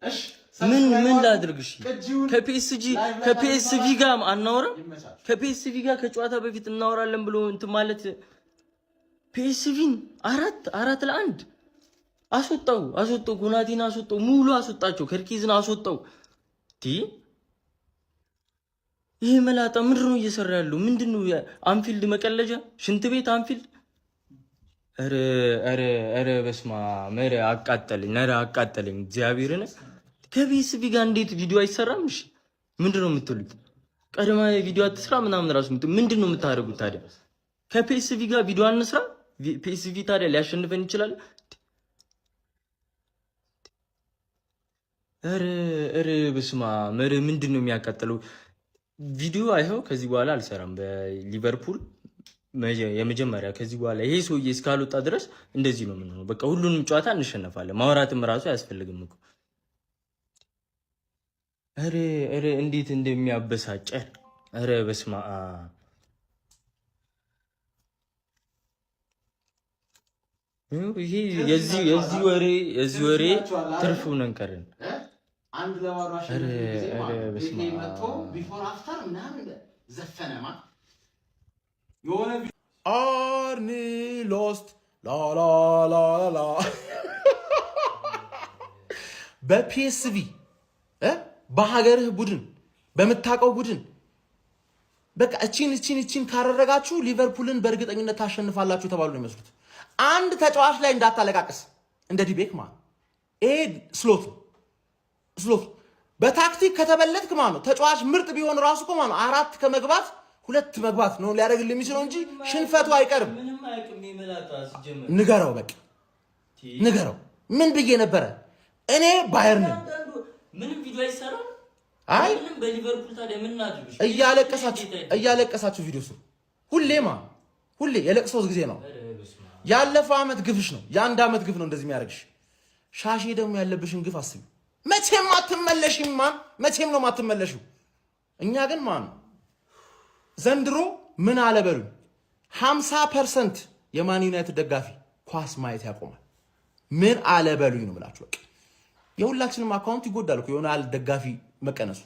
እሺ ምን ላድርግሽ? ከፒኤስቪ ጋር አናወራም? ከፒኤስቪ ጋር ከጨዋታ በፊት እናወራለን ብሎ እንትን ማለት ፒኤስቪን 4-1 አስወጣው ጎናቲን አስወጣው ሙሉ አስወጣቸው ከርኪዝን አስወጣው ይሄ መላጣ ምንድነው እየሰራ ያለው? ምንድነው አንፊልድ መቀለጃ ሽንት ቤት አንፊልድ አረ በስማ መረ አቃጠለኝ እግዚአብሔርን ከፒኤስቪ ጋር እንዴት ቪዲዮ አይሰራም? እሺ ምንድነው የምትሉት? ቀድማ ቪዲዮ አትስራ ምናምን ራሱ ምንድነው የምታደርጉት ታዲያ? ከፒኤስቪ ጋር ቪዲዮ አንስራ? ፒኤስቪ ታዲያ ሊያሸንፈን ይችላል? አረ በስማ መረ ምንድነው የሚያቃጥለው? ቪዲዮ አይሆን ከዚህ በኋላ አልሰራም በሊቨርፑል የመጀመሪያ ከዚህ በኋላ ይሄ ሰውዬ እስካልወጣ ድረስ እንደዚህ ነው የምንሆነው። በቃ ሁሉንም ጨዋታ እንሸነፋለን። ማውራትም ራሱ አያስፈልግም እኮ አረ እንዴት እንደሚያበሳጨ አረ በስማ ይሄ የዚህ ወሬ ትርፉ ነን ቀረን አንድ ለማሯሽ ጊዜ መጥቶ ቢፎር አፍተር ምናምን ዘፈነማ የሆነ አርኒ ሎስት ላ በፒኤስቪ በሀገርህ ቡድን በመታቀው ቡድን በቃ እቺን ካረረጋችሁ ሊቨርፑልን በእርግጠኝነት ታሸንፋላችሁ ተባሉ ነው የሚመስሉት። አንድ ተጫዋች ላይ እንዳታለቃቅስ እንደ ዲቤክ ማለት ይሄ ስሎት በታክቲክ ከተበለጥክ ማለት ነው። ተጫዋች ምርጥ ቢሆን ራሱ እኮ ማለት ነው 4 ከመግባት 2 መግባት ነው ሊያደርግልህ የሚችለው እንጂ ሽንፈቱ አይቀርም። ንገረው በቃ ንገረው። ምን ብዬ ነበረ እኔ ባየርን ምንም ቪዲዮ አይሰራም። አይ ምንም በሊቨርፑል ታዲያ ምን እናድርግ? እያለቀሳችሁ ቪዲዮ ስሩ። ሁሌ የለቅሶ ጊዜ ነው። ያለፈው አመት ግፍሽ ነው። የአንድ አመት ግፍ ነው እንደዚህ የሚያደርግሽ። ሻሼ ደግሞ ያለብሽን ግፍ አስቢ። መቼም አትመለሽም መቼም ነው ማትመለሽው። እኛ ግን ዘንድሮ ምን አለበሉ 50% የማን ዩናይትድ ደጋፊ ኳስ ማየት ያቆማል። ምን አለበሉኝ ነው ብላችሁ በቃ የሁላችንም አካውንት ይጎዳል እኮ የሆነ ደጋፊ መቀነሱ።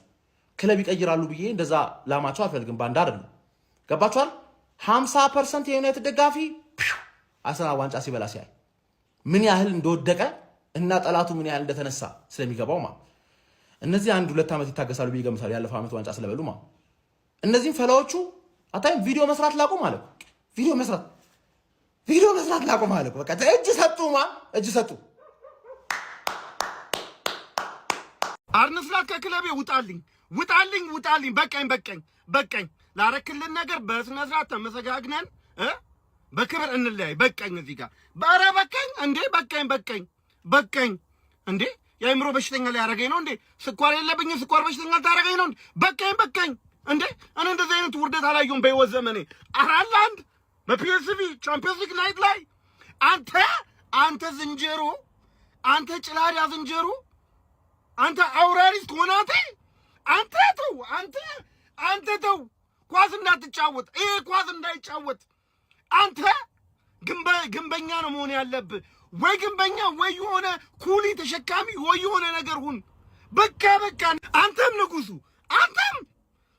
ክለብ ይቀይራሉ ብዬ እንደዛ ላማቸው አልፈልግም። ባንዳ አይደለም። ገባችኋል? 50% የዩናይትድ ደጋፊ አርሰናል ዋንጫ ሲበላ ሲያይ ምን ያህል እንደወደቀ እና ጠላቱ ምን ያህል እንደተነሳ ስለሚገባው እነዚህ 1-2 ዓመት ይታገሳሉ ብዬ ገምታለሁ። ያለፈው ዓመት ዋንጫ ስለበሉ እነዚህም ፈላዎቹ አታይም ቪዲዮ መስራት ላቁ ማለት ቪዲዮ መስራት ላቁ ማለት በቃ እጅ ሰጡ አርነ ስላት ከክለቤ ውጣልኝ በቃኝ ላረክልን ነገር በስነ ስርዓት ተመሰጋግነን በክብር እንለያይ። በቃኝ እዚህ ጋር ባረ በቃኝ እንዴ በቃኝ እንዴ የአእምሮ በሽተኛ ላይ ያረገኝ ነው እንዴ? ስኳር የለብኝም ስኳር በሽተኛ ታረገኝ ነው እንዴ? በቃኝ እንዴ እኔ እንደዚህ አይነት ውርደት አላየሁም በህይወት ዘመኔ። 4-1 በፒኤስቪ ቻምፒየንስ ሊግ ናይት ላይ አንተ ዝንጀሮ አንተ ጭላዳ ዝንጀሮ አንተ አውራሪስ ኮናቴ አንተ ተው ኳስ እንዳትጫወት ይሄ ኳስ እንዳይጫወት አንተ ግንበኛ ነው መሆን ያለብህ። ወይ ግንበኛ ወይ የሆነ ኩሊ ተሸካሚ ወይ የሆነ ነገር ሁን። በቃ አንተም ንጉሱ አንተም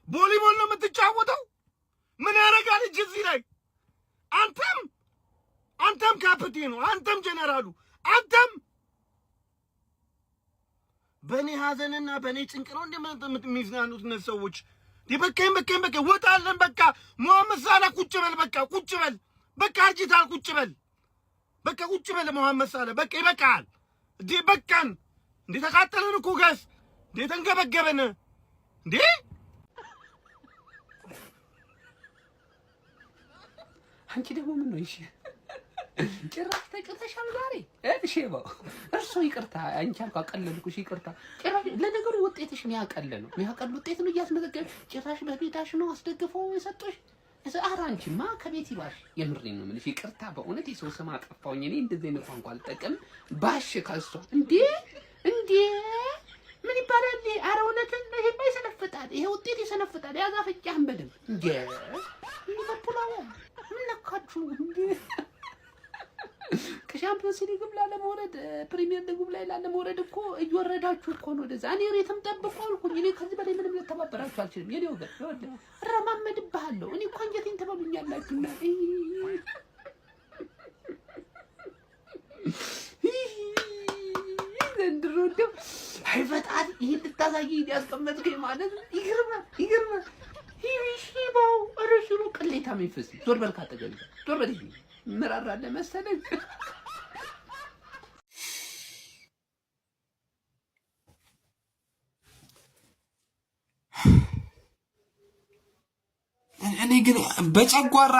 ቮሊቦል ነው የምትጫወተው። ምን ያደርጋል እጅ እዚህ ላይ አንተም ካፕቴኑ አንተም ጀነራሉ አንተም በኔ ሀዘንና በኔ ጭንቅ ነው እንደሚዝናኑት እነዚህ ሰዎች። በቃኝ ወጣለን በቃ መሐመድ ሳላ ቁጭ በል በቃ አርጅታል ቁጭ በል መሐመድ ሳላ በቃ ይበቃል በቃን እንዴ ተቃጠለን እኮ ጋስ እንዴ ተንገበገበን እንዴ አንቺ ደግሞ ምን ነው እሺ ጭራሽ ተቀተሻል ዛሬ ሼባው እርሱ ይቅርታ አንቺ አልኩ አቀለልኩሽ ይቅርታ ጭራሽ ለነገሩ ውጤትሽ የሚያቀል ውጤት ነው እያስመዘገብ ጭራሽ በቤታሽ ነው አስደግፈው የሰጠሽ አንቺማ ከቤት ይባሽ የምሬን ነው የምልሽ ይቅርታ በእውነት የሰው ስም አጠፋሁኝ እኔ እንደዚህ አይነት ቋንቋ አልጠቀም ባሽ ካሷ እንዴ ምን ይባላል ኧረ እውነትን ይሄ ይሰነፍጣል ይሄ ውጤት ይሰነፍጣል ያዛፈጫህን በደንብ እንዴ ሊቨርፑል ምን ነካችሁ እንዴ ሻምፒዮንስ ሊግ ላለመውረድ ፕሪሚየር ሊግ ላይ ላለመውረድ እኮ እየወረዳችሁ እኮ ነው ወደዛ። እኔ ሬትም ጠብቆ አልኩኝ። እኔ ከዚህ በላይ ምንም ልተባበራችሁ አልችልም። የኔ ወገን ይኸውልህ እረማመድብሃለሁ። እኔ እኮ አንጀቴን ትበሉኛላችሁና ዘንድሮ እንደው አይ ፈጣሪ ይሄን ልታሳየኝ ያስቀመጥከኝ ማለት ይገርማል። ይሽባው አረሽሩ ቅሌታ መንፈስ ዞር በል ካጠገብ ዞር በል ምራራለ መሰለኝ። እኔ ግን በጨጓራ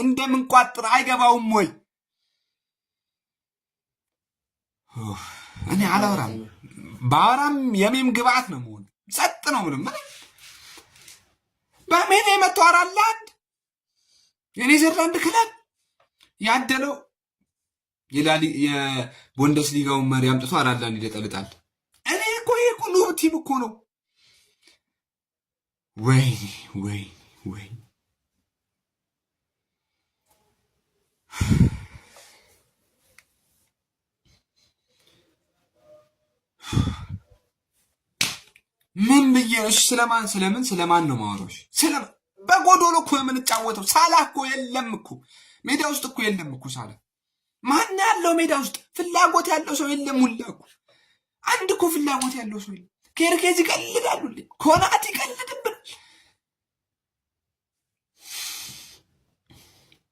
እንደምንቋጥር አይገባውም ወይ? እኔ አላወራም። ባወራም የሜም ግብአት ነው መሆን ጸጥ ነው ምንም በሜም የመጣው አራላንድ የኔዘርላንድ ክለብ ያደለው ይላል የቡንደስሊጋው መሪ አምጥቶ አራላንድ ይደጠልጣል። እኔ እኮ ይሄ እኮ ኑብ ቲም እኮ ነው። ወይ ምን ብዬሽ ስለማን ነው ማወራሽ? በጎዶሎ እኮ የምንጫወተው ሳላ እኮ የለም እኮ ሜዳ ውስጥ እኮ የለም እኮ ሳላ። ማን ያለው ሜዳ ውስጥ? ፍላጎት ያለው ሰው የለም። ሁላ እኮ አንድ እኮ ፍላጎት ያለው ሰው የለም። ኬርኬዝ ይቀልዳሉ፣ ኮናት ይቀልድብን።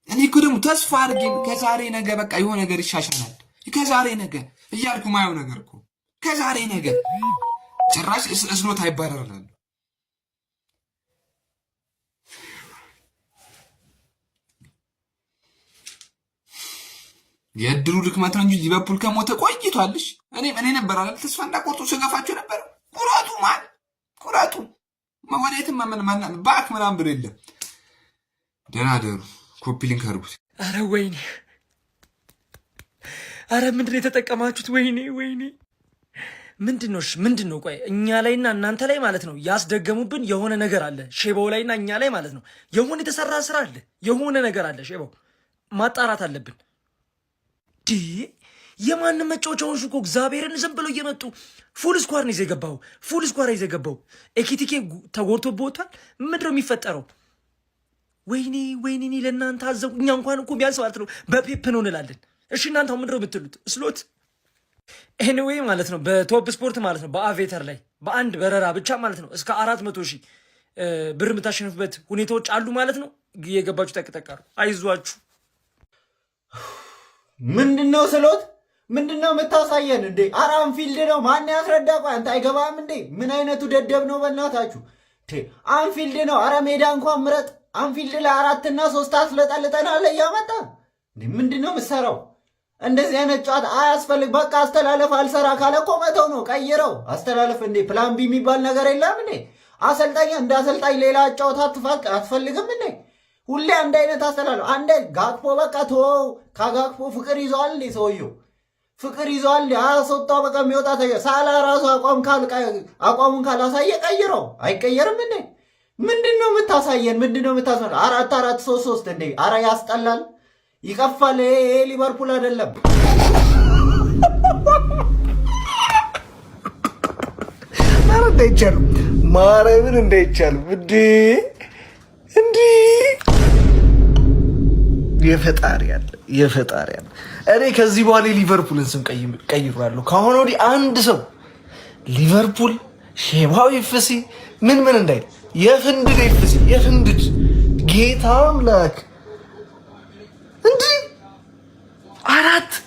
እኔ እኮ ደግሞ ተስፋ አድርጌ ከዛሬ ነገ በቃ የሆነ ነገር ይሻሻላል ከዛሬ ነገ እያልኩ ማየው ነገር እኮ ከዛሬ ነገ ጭራሽ እስሎት አይባረራል። የድሩ ድክመት ነው እንጂ ሊቨርፑል ከሞተ ቆይቷልሽ። እኔ ነበር አይደል ተስፋ እንዳቆርጡ ስጋፋቸው ነበር። ኩራቱ ወዴትም ማን ባክ ምናምን ብር የለም። ደህና ደሩ ኮፒ ሊንክ አድርጉት። አረ ወይኔ፣ አረ ምንድን ነው የተጠቀማችሁት? ወይኔ ምንድን ነው? ቆይ እኛ ላይና እናንተ ላይ ማለት ነው ያስደገሙብን የሆነ ነገር አለ። ሼባው ላይና እኛ ላይ ማለት ነው የሆነ የተሰራ ስራ አለ። የሆነ ነገር አለ። ሼባው ማጣራት አለብን። የማንም መጫወቻውን እኮ እግዚአብሔርን ዝም ብለው እየመጡ ፉል ስኳር ነው ይዘው የገባው። ኤኪቲኬ ተጎድቶብዎታል። ምንድን ነው የሚፈጠረው? ወይኔ ለእናንተ አዘው። እኛ እንኳን እኮ ቢያንስ ማለት ነው በፔፕ ነው እንላለን። እሺ እናንተ ምንድን ነው የምትሉት? ስሎት ኤኒዌይ ማለት ነው በቶፕ ስፖርት ማለት ነው በአቬተር ላይ በአንድ በረራ ብቻ ማለት ነው እስከ 400,000 ብር የምታሸንፉበት ሁኔታዎች አሉ ማለት ነው። የገባችሁ ጠቅጠቃሩ አይዟችሁ። ምንድነው ስሎት? ምንድነው የምታሳየን እንዴ? አንፊልድ ነው። ማን ያስረዳ? ቆይ አንተ አይገባም እንዴ? ምን አይነቱ ደደብ ነው በእናታችሁ? አንፊልድ ነው። አረ ሜዳ እንኳን ምረጥ። አንፊልድ ላይ 4 እና 3 አስለጠልጠናል እያመጣ ምንድነው የምትሰራው? እንደዚህ አይነት ጨዋታ አያስፈልግ። በቃ አስተላለፍ አልሰራ ካለ እኮ መተው ነው። ቀይረው አስተላለፍ እንዴ። ፕላን ቢ የሚባል ነገር የለም እንዴ? አሰልጣኝ እንደ አሰልጣኝ ሌላ ጨዋታ አትፈልግም እንዴ? ሁሌ አንድ አይነት አስተላለፍ። አንዴ ጋክፖ በቃ ተወው። ከጋክፖ ፍቅር ይዘዋል እንዴ? ሰውየው ፍቅር ይዘዋል እንዴ? አያስወጣው በቃ የሚወጣ ሳላ ራሱ አቋሙን ካላሳየ ቀይረው። አይቀየርም እንዴ? ምንድነው የምታሳየን? 4-4-3-3 እንዴ? አረ ያስጠላል፣ ይቀፋል። ሊቨርፑል አይደለም። ማረ እንዳይቻሉ ማረምን እንዳይቻሉ እንዴ የፈጣሪ ያለ እኔ ከዚህ በኋላ ሊቨርፑልን ስም ቀይራለሁ። ከአሁን ወዲህ አንድ ሰው ሊቨርፑል ሼባው ኤፍሲ ምን እንዳይል የፍንድድ ኤፍሲ የፍንድድ ጌታ አምላክ እንዴ 4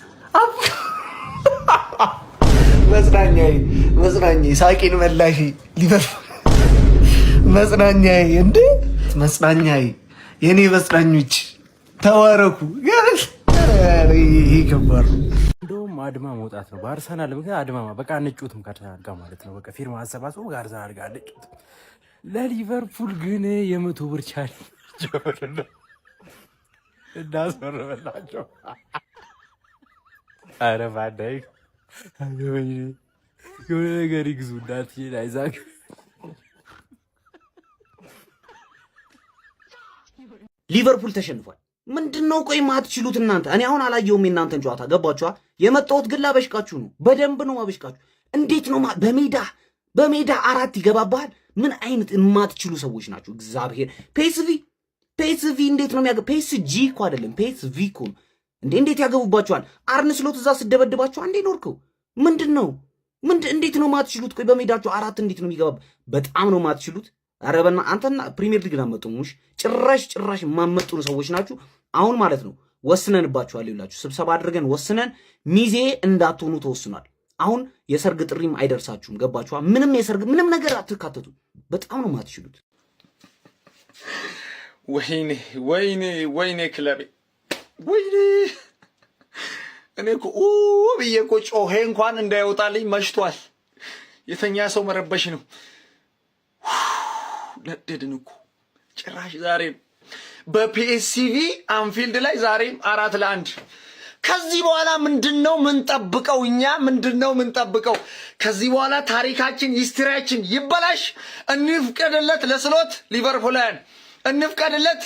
መጽናኛዬ ሳቂን መላሽ ሊቨርፑል መጽናኛዬ እንዴ መጽናኛዬ የኔ መጽናኞች ተዋረኩ። ይገባሉ። እንደውም አድማ መውጣት ነው በአርሰናል ምክንያት አድማ በቃ አንጩትም ከአርሰናል ጋር ማለት ነው። በቃ ፊርማ አሰባስበው ከአርሰናል ጋር አንጩት። ለሊቨርፑል ግን የ100 ብር ቻሌንጅ እንዳስመረበላቸው። ኧረ ባዳይ የሆነ ነገር ይግዙ እንዳትሄድ አይዛግ። ሊቨርፑል ተሸንፏል። ምንድነው ቆይ ማትችሉት እናንተ? እኔ አሁን አላየውም የእናንተን ጨዋታ ገባችኋ? የመጣሁት ግን ላበሽቃችሁ ነው። በደንብ ነው ማበሽቃችሁ። እንዴት ነው በሜዳ 4 ይገባባል? ምን አይነት የማትችሉ ሰዎች ናችሁ? እግዚአብሔር ፔስቪ እንዴት ነው ፔስጂ እኮ አይደለም ፔስቪ እኮ እንዴት ያገቡባችኋል? አርነ ስሎት እዛ ስደበድባችሁ አንዴ ኖርከው ምንድነው እንዴት ነው ማትችሉት? ቆይ በሜዳችሁ 4 እንዴት ነው የሚገባ? በጣም ነው ማትችሉት። አረበና አንተና ፕሪሚየር ሊግ አመጡሙሽ ጭራሽ የማመጡ ሰዎች ናችሁ። አሁን ማለት ነው ወስነንባችኋል ይላችሁ ስብሰባ አድርገን ወስነን ሚዜ እንዳትሆኑ ተወስኗል። አሁን የሰርግ ጥሪም አይደርሳችሁም። ገባችኋ? ምንም ነገር አትካተቱ። በጣም ነው ማትችሉት። ወይኔ ክለቤ ወይኔ እኔ እኮ ብዬ እኮ ጮሄ እንኳን እንዳይወጣልኝ መሽቷል። የተኛ ሰው መረበሽ ነው። ነደድን እኮ ጭራሽ ዛሬም በፒኤስቪ አንፊልድ ላይ ዛሬም 4-1። ከዚህ በኋላ ምንድነው ምንጠብቀው? እኛ ምንድነው ምንጠብቀው? ከዚህ በኋላ ታሪካችን ሂስትሪያችን ይበላሽ። እንፍቀድለት ለስሎት ሊቨርፑልን እንፍቀድለት።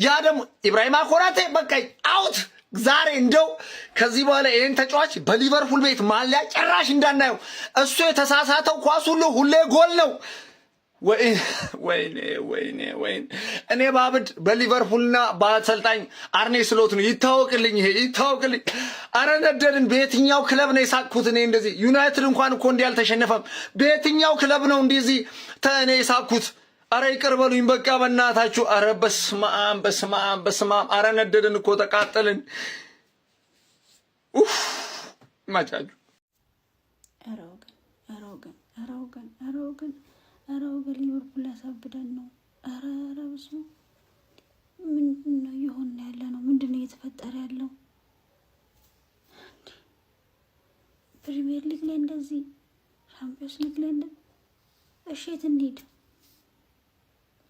ያ ደግሞ ኢብራሂማ ኮናቴ በቃ አውት። ዛሬ እንደው ከዚህ በኋላ ይሄን ተጫዋች በሊቨርፑል ቤት ማሊያ ጭራሽ እንዳናየው። እሱ የተሳሳተው ኳስ ሁሌ ጎል ነው። ወይኔ እኔ ባብድ በሊቨርፑልና በአሰልጣኝ አርኔ ስሎት ነው። ይታወቅልኝ፣ ይሄ ይታወቅልኝ። አረ ነደድን። በየትኛው ክለብ ነው የሳቅኩት እኔ እንደዚህ? ዩናይትድ እንኳን እኮ እንዲህ አልተሸነፈም። በየትኛው ክለብ ነው እንደዚህ እኔ የሳቅኩት? አረ ይቅር በሉኝ በቃ በእናታችሁ። አረ በስመ አብ። አረ ነደድን እኮ ተቃጠልን። ይማቻችሁ። ኧረ ወገን ሊቨርፑል ያሳብደን ነው። ኧረ ብዙ ምንድን ነው እየሆነ ያለ ነው? ምንድን ነው እየተፈጠረ ያለው? ፕሪሚየር ሊግ ላይ እንደዚህ፣ ሻምፒዮንስ ሊግ ላይ እንደዚህ። እሺ የት እንሂድ?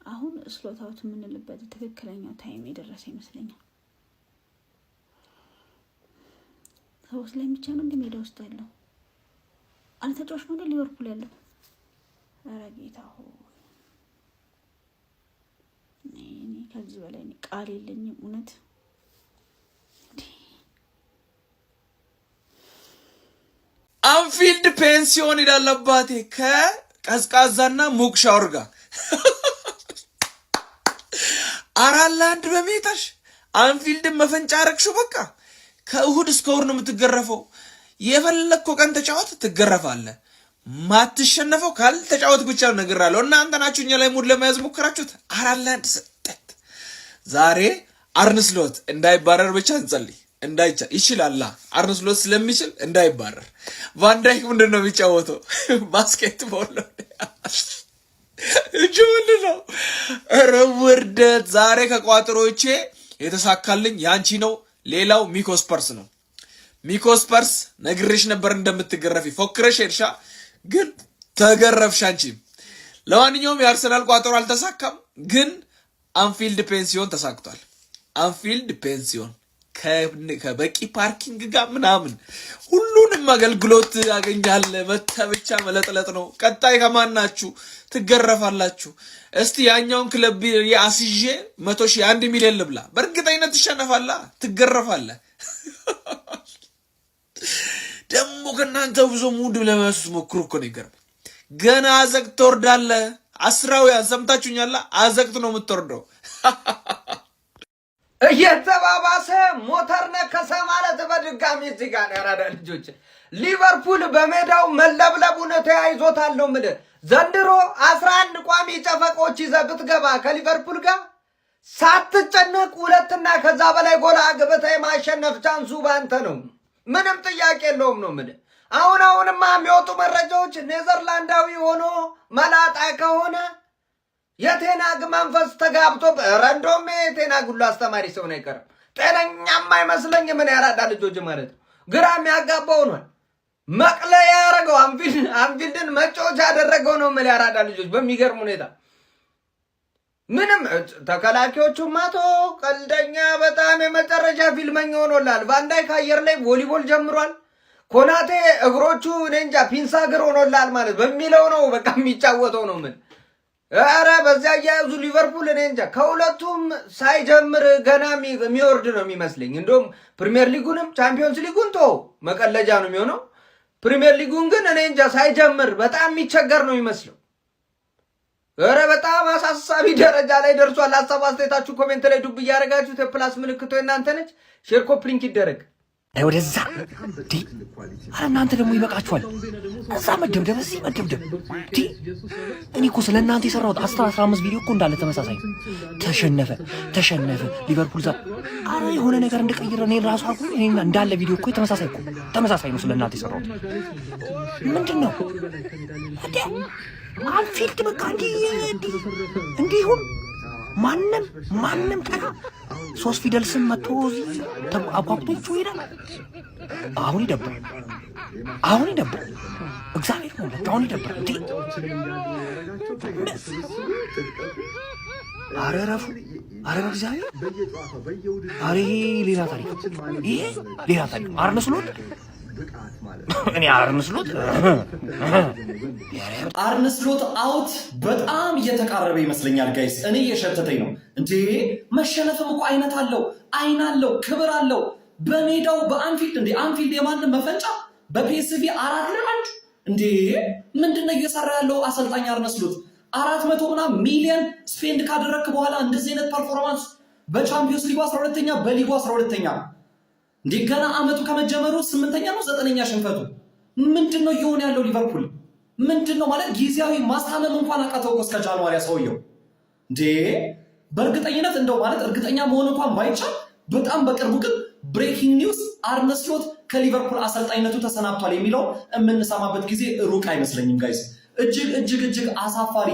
አሁን ስሎት አውት የምንልበት ትክክለኛው ታይም የደረሰ ይመስለኛል። ሰዎች ላይ ብቻ ነው እንደ ሜዳ ውስጥ ያለው አንድ ተጫዋች ነው እንደ ሊቨርፑል ያለው። ኧረ ጌታ ሆይ እኔ ከዚህ በላይ ቃል የለኝም እውነት። አንፊልድ ፔንሲዮን ይላል አባቴ ከቀዝቃዛና ሙቅ ሻወር ጋር 4-1 በሜታሽ አንፊልድን መፈንጫ አረግሽው። በቃ ከእሁድ እስከ እሁድ ነው የምትገረፈው። የፈለግከው ቀን ተጫወት ትገረፋለህ። ማትሸነፈው ካልተጫወት ብቻ ነው ነግራለሁ። እናንተ ናችሁ እኛ ላይ ሙድ ለመያዝ ሞከራችሁት። 4-1 ሰጠት። ዛሬ አርነ ስሎት እንዳይባረር ብቻ እንጸልይ። ይችላል አርነ ስሎት ስለሚችል እንዳይባረር። ቫንዳይክ ምንድን ነው የሚጫወተው? ባስኬትቦል ነው። እጁን ነው። ኧረ ውርደት። ዛሬ ከቋጥሮቼ የተሳካልኝ ያንቺ ነው። ሌላው ሚኮስፐርስ ነው። ሚኮስፐርስ ነግሬሽ ነበር እንደምትገረፊ። ፎክረሽ ሄድሻ ግን ተገረፍሽ አንቺ። ለማንኛውም የአርሰናል ቋጠሮ አልተሳካም፣ ግን አንፊልድ ፔንሲዮን ተሳክቷል። አንፊልድ ፔንሲዮን ከበቂ ፓርኪንግ ጋር ምናምን ሁሉንም አገልግሎት ያገኛለ። መተህ ብቻ መለጥለጥ ነው። ቀጣይ ከማናችሁ ትገረፋላችሁ። እስቲ ያኛውን ክለብ አስይዤ 100,000 1 ሚሊዮን ልብላ። በእርግጠኝነት ትሸነፋላ፣ ትገረፋለ። ደግሞ ከእናንተ ብዙ ሙድ ለመያዝ ሞክሩ እኮ ነው። ይገርም። ገና አዘቅት ትወርዳለህ። አስራውያን ሰምታችሁኛላ? አዘቅት ነው የምትወርደው። እየተባባሰ ሞተር ነከሰ ማለት በድጋሚ እዚህ ጋር ያራዳ ልጆች ሊቨርፑል በሜዳው መለብለቡን ተያይዞታል ነው የምልህ። ዘንድሮ 11 ቋሚ ጨፈቆች ይዘህ ብትገባ ከሊቨርፑል ጋር ሳትጨነቅ 2 ከዛ በላይ ጎል አግብተህ የማሸነፍ ቻንሱ ባንተ ነው። ምንም ጥያቄ የለውም ነው የምልህ። አሁንማ የሚወጡ መረጃዎች ኔዘርላንዳዊ ሆኖ መላጣ ከሆነ የቴናግ መንፈስ ተጋብቶ ረንዶም የቴናግ ሁሉ አስተማሪ ሰው ነው አይቀርም። ጤነኛም አይመስለኝ። ምን ያራዳ ልጆች ማለት ነው። ግራ የሚያጋባው ነው። መቅለያ ያደረገው አንፊልድን መጫወቻ ያደረገው ነው። ምን ያራዳ ልጆች በሚገርም ሁኔታ ምንም ተከላካዮቹ ማቶ ቀልደኛ በጣም የመጨረሻ ፊልመኛ ሆኖላል። ቫንዳይክ አየር ላይ ቮሊቦል ጀምሯል። ኮናቴ እግሮቹ እኔ እንጃ ፒንሳ እግር ሆኖላል ማለት በሚለው ነው በቃ የሚጫወተው ነው። ምን ኧረ በዚያ እያያዙ ሊቨርፑል እኔ እንጃ ከሁለቱም ሳይጀምር ገና የሚወርድ ነው የሚመስለኝ። እንደውም ፕሪሚየር ሊጉንም ቻምፒዮንስ ሊጉን መቀለጃ ነው የሚሆነው። ፕሪሚየር ሊጉን ግን እኔ እንጃ ሳይጀምር በጣም የሚቸገር ነው የሚመስለው። ኧረ በጣም አሳሳቢ ደረጃ ላይ ደርሷል። ሀሳብ አስተያየታችሁ ኮሜንት ላይ ዱብ እያደረጋችሁት የፕላስ ምልክቶ እናንተ ነች። ሼር ኮፒ ሊንክ ይደረግ ወደዛ። አረ እናንተ ደግሞ ይበቃችኋል። እዛ መደብደብ እዚህ መደብደብ። እኔ እኮ ስለ እናንተ የሰራሁት 15 ቪዲዮ እኮ እንዳለ ተመሳሳይ ተሸነፈ ሊቨርፑል ዛ አረ የሆነ ነገር እንደቀይረ እኔ ራሱ አቁኝ እኔ እንዳለ ቪዲዮ እኮ ተመሳሳይ ነው ስለ እናንተ የሰራሁት። ምንድን ነው አንፊልድ በቃ እንዲሁን ማንም ተራ 3 ፊደል ስም መጥቶ አቋቁጦቹ ይሄዳል። አሁን ይደብራል። እግዚአብሔር ነው አሁን ይደብራል። አረ ረፉ አረ እግዚአብሔር አረ ሌላ ታሪክ አርነ ስሎት እኔ አርነ ስሎት አውት በጣም እየተቃረበ ይመስለኛል ጋይስ። እኔ እየሸተተኝ ነው እንዴ። መሸነፍም እኮ አይነት አለው፣ አይን አለው፣ ክብር አለው። በሜዳው በአንፊልድ እንዴ አንፊልድ የማንም መፈንጫ በፒኤስቪ 4-1 እንዴ። ምንድነው እየሰራ ያለው አሰልጣኝ አርነ ስሎት? 400 ምናምን ሚሊዮን ስፔንድ ካደረክ በኋላ እንደዚህ አይነት ፐርፎርማንስ በቻምፒዮንስ ሊጉ 12ኛ በሊጉ 12ኛ እንዴ። ገና አመቱ ከመጀመሩ 8ኛ ነው 9ኛ ሽንፈቱ። ምንድነው እየሆነ ያለው ሊቨርፑል? ምንድነው ማለት ጊዜያዊ ማስታመም እንኳን አቃተው እስከ ጃንዋሪ ሰውየው እንዴ። በእርግጠኝነት እንደው ማለት እርግጠኛ መሆን እንኳን ባይቻል በጣም በቅርቡ ግን ብሬኪንግ ኒውስ አርነ ስሎት ከሊቨርፑል አሰልጣኝነቱ ተሰናብቷል የሚለው የምንሰማበት ጊዜ ሩቅ አይመስለኝም ጋይስ። እጅግ አሳፋሪ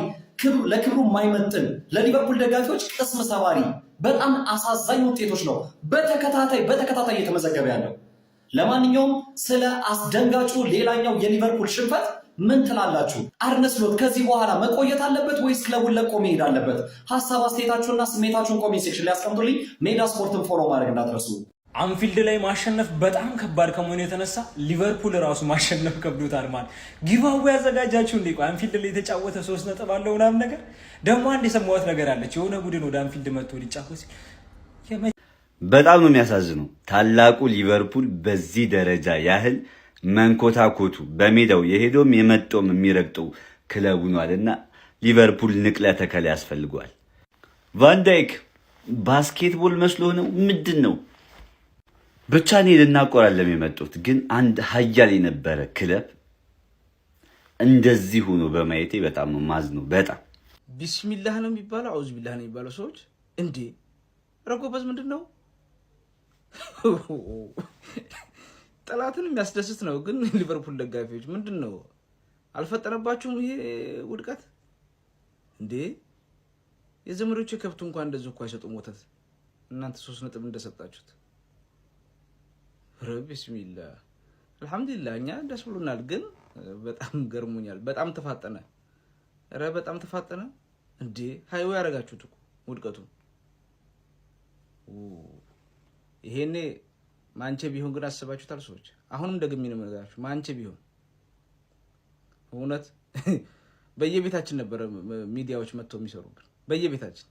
ለክብሩ የማይመጥን ለሊቨርፑል ደጋፊዎች ቅስም ሰባሪ በጣም አሳዛኝ ውጤቶች ነው በተከታታይ እየተመዘገበ ያለው። ለማንኛውም ስለ አስደንጋጩ ሌላኛው የሊቨርፑል ሽንፈት ምን ትላላችሁ? አርነ ስሎት ከዚህ በኋላ መቆየት አለበት ወይስ ክለቡን ለቆ መሄድ አለበት? ሀሳብ አስተያየታችሁና ስሜታችሁን ኮሜንት ሴክሽን ላይ አስቀምጡልኝ። ሜዳ ስፖርትን ፎሎ ማድረግ እንዳትረሱ። አንፊልድ ላይ ማሸነፍ በጣም ከባድ ከመሆኑ የተነሳ ሊቨርፑል ራሱ ማሸነፍ ከብዶታል። ማለት ጊቫዌ ያዘጋጃችሁ እንዴ? አንፊልድ ላይ የተጫወተ 3 ነጥብ አለው ምናምን ነገር። ደግሞ አንድ የሰማሁት ነገር አለች። የሆነ ቡድን ወደ አንፊልድ መጥቶ ሊጫወት በጣም ነው የሚያሳዝነው። ታላቁ ሊቨርፑል በዚህ ደረጃ ያህል መንኮታኮቱ በሜዳው የሄዶም የመጣውም የሚረግጠው ክለቡ ነውና ሊቨርፑል ንቅለ ተከላ ያስፈልገዋል። ቫንዳይክ ባስኬትቦል መስሎ ነው ምንድን ነው? ብቻ እኔ ልናቆራለም የመጡት ግን አንድ ሀያል የነበረ ክለብ እንደዚህ ሆኖ በማየቴ በጣም ነው ማዝነው። በጣም ቢስሚላህ ነው የሚባለው አውዝ ቢላህ ነው የሚባለው ሰዎች እንዴ ረጎበዝ ምንድን ነው? ጠላትን የሚያስደስት ነው። ግን ሊቨርፑል ደጋፊዎች ምንድን ነው አልፈጠነባችሁም ይሄ ውድቀት እንዴ? የዘመዶቹ ከብቱ እንኳን እንደዚህ እኮ አይሰጡም ወተት፣ እናንተ 3 ነጥብ እንደሰጣችሁት። ቢስሚላህ አልሐምዱሊላህ እኛ ደስ ብሎናል። ግን በጣም ገርሞኛል። በጣም ተፋጠነ። በጣም ተፋጠነ እንዴ። ሃይዌ ያደረጋችሁት እኮ ውድቀቱ። ይሄኔ ማንቼ ቢሆን ግን አስባችሁታል ሰዎች? አሁንም ደግሜ ነው የምነግራችሁ፣ ማንቼ ቢሆን እውነት በየቤታችን ነበረ ሚዲያዎች መጥተው የሚሰሩብን በየቤታችን።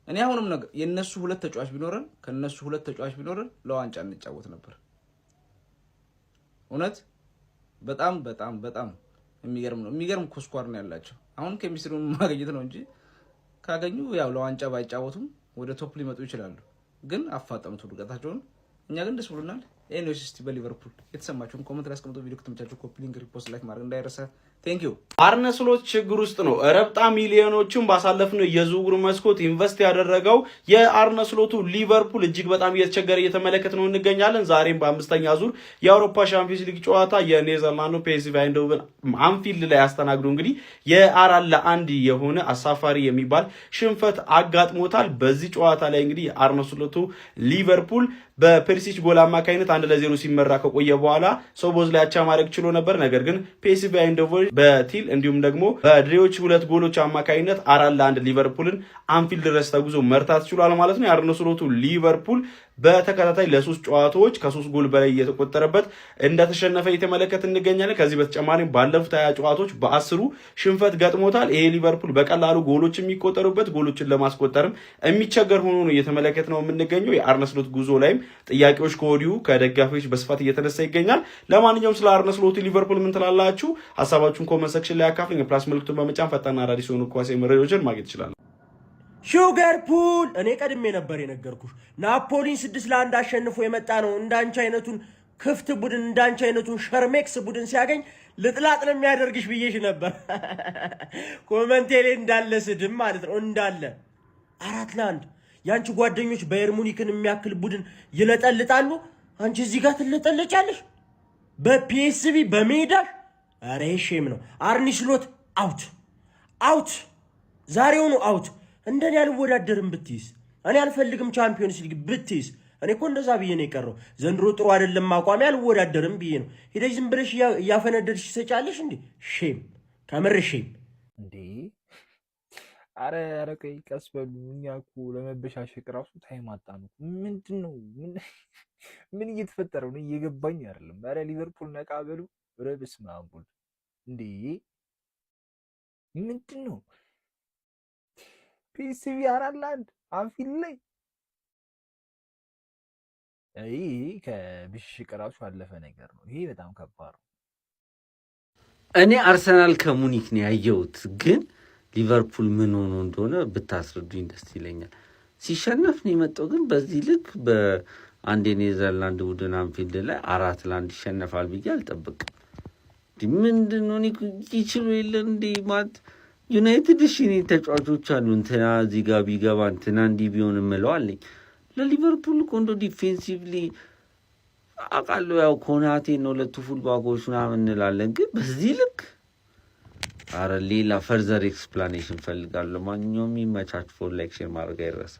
እኔ አሁንም ነገር የነሱ 2 ተጫዋች ቢኖረን ከነሱ 2 ተጫዋች ቢኖረን ለዋንጫ እንጫወት ነበር። እውነት በጣም የሚገርም ነው። የሚገርም ኮስኳር ነው ያላቸው። አሁን ኬሚስትሪውን ማግኘት ነው እንጂ ካገኙ ያው ለዋንጫ ባይጫወቱም ወደ ቶፕ ሊመጡ ይችላሉ። ግን አፋጠኑት ውድቀታቸውን። እኛ ግን ደስ ብሎናል። ኤኒዌይስ እስቲ በሊቨርፑል የተሰማችሁን ኮሜንት ላይ አስቀምጡ። ቪዲዮ ከተመቻችሁ ኮፒ ሊንክ፣ ሪፖስት፣ ላይክ ማድረግ እንዳይረሳ። ቴንክ ዩ። አርነ ስሎት ችግር ውስጥ ነው። ረብጣ ሚሊዮኖችን ባሳለፍነው የዝውውር መስኮት ኢንቨስት ያደረገው የአርነ ስሎቱ ሊቨርፑል እጅግ በጣም እየተቸገረ እየተመለከት ነው እንገኛለን። ዛሬም በ5ኛ ዙር የአውሮፓ ሻምፒዮንስ ሊግ ጨዋታ የኔዘርላንዱ ፒኤስቪ አይንድሆቨን አንፊልድ ላይ አስተናግዶ እንግዲህ የ4-1 የሆነ አሳፋሪ የሚባል ሽንፈት አጋጥሞታል። በዚህ ጨዋታ ላይ እንግዲህ አርነ ስሎቱ ሊቨርፑል በፔሪሲች ጎል አማካኝነት 1-0 ሲመራ ከቆየ በኋላ ሶቦዝ ላይ አቻ ማድረግ ችሎ ነበር። ነገር ግን ፒኤስቪ አይንድሆቨን በቲል እንዲሁም ደግሞ በድሬዎች 2 ጎሎች አማካኝነት 4-1 ሊቨርፑልን አንፊልድ ድረስ ተጉዞ መርታት ችሏል ማለት ነው። የአርነ ስሎቱ ሊቨርፑል በተከታታይ ለ3 ጨዋታዎች ከ3 ጎል በላይ እየተቆጠረበት እንደተሸነፈ እየተመለከት እንገኛለን። ከዚህ በተጨማሪም ባለፉት 20 ጨዋታዎች በ10ሩ ሽንፈት ገጥሞታል። ይሄ ሊቨርፑል በቀላሉ ጎሎች የሚቆጠሩበት ጎሎችን ለማስቆጠርም የሚቸገር ሆኖ ነው እየተመለከት ነው የምንገኘው። የአርነ ስሎት ጉዞ ላይም ጥያቄዎች ከወዲሁ ከደጋፊዎች በስፋት እየተነሳ ይገኛል። ለማንኛውም ስለ አርነ ስሎት ሊቨርፑል ምን ትላላችሁ? ሀሳባችሁን ኮመንት ሴክሽን ላይ አካፍሉኝ። የፕላስ ምልክቱን በመጫን ፈጣንና አዳዲስ የሆኑ ኳስ መረጃዎችን ማግኘት ይችላል። ሹገርፑል እኔ ቀድሜ ነበር የነገርኩሽ። ናፖሊን 6-1 አሸንፎ የመጣ ነው። እንዳንቺ አይነቱን ክፍት ቡድን እንዳንቺ አይነቱን ሸርሜክስ ቡድን ሲያገኝ ልጥላጥ ነው የሚያደርግሽ ብዬሽ ነበር። ኮመንቴ ላይ እንዳለ ስድም ማለት ነው እንዳለ 4-1 ያንቺ ጓደኞች ባየር ሙኒክን የሚያክል ቡድን ይለጠልጣሉ። አንቺ እዚህ ጋር ትለጠልጫለሽ በፒኤስቪ በሜዳሽ። አረ ሼም ነው። አርነ ስሎት አውት አውት፣ ዛሬውኑ አውት። እንደኔ አልወዳደርም ብትይስ፣ እኔ አልፈልግም ቻምፒዮንስ ሊግ ብትይስ፣ እኔ እኮ እንደዛ ብዬ ነው የቀረው። ዘንድሮ ጥሩ አይደለም አቋሚ፣ አልወዳደርም ብዬ ነው። ሄደሽ ዝም ብለሽ እያፈነደድሽ ትሰጫለሽ እንዴ? ሼም፣ ከምር ሼም እንዴ! አረ ቆይ ቀስ በሉ። እኛ እኮ ለመበሻሸቅ ራሱ ታይም አጣን። ምንድን ነው ምን እየተፈጠረ ነው? እየገባኝ አይደለም። አረ ሊቨርፑል ነቃ በሉ። ኧረ በስመ አብ ወልድ እንዴ! ምንድን ነው ፒኤስቪ 4-1 አንፊልድ ላይ ከብሽሽቅ ራሱ ያለፈ ነገር ነው። ይሄ በጣም ከባድ ነው። እኔ አርሰናል ከሙኒክ ነው ያየሁት፣ ግን ሊቨርፑል ምን ሆኖ እንደሆነ ብታስረዱኝ ደስ ይለኛል። ሲሸነፍ ነው የመጣው፣ ግን በዚህ ልክ በአንድ የኔዘርላንድ ቡድን አንፊልድ ላይ 4-1 ይሸነፋል ብዬ አልጠብቅም። ምንድን ነው ይችሉ የለ እንዴ ማለት ዩናይትድ እሺ እኔ ተጫዋቾች አሉ እንትና እዚህ ጋር ቢገባ እንትና እንዲህ ቢሆን እምለው አለኝ። ለሊቨርፑል እኮ እንደው ዲፌንሲቭሊ አውቃለሁ ያው ኮናቴ ነው ሁለቱ ፉልባኮች ምናምን እንላለን፣ ግን በዚህ ልክ አረ ሌላ ፈርዘር ኤክስፕላኔሽን ፈልጋለሁ። ማንኛውም ይመቻች። ፎር ላይክ ሼር ማድረግ አይረሳ።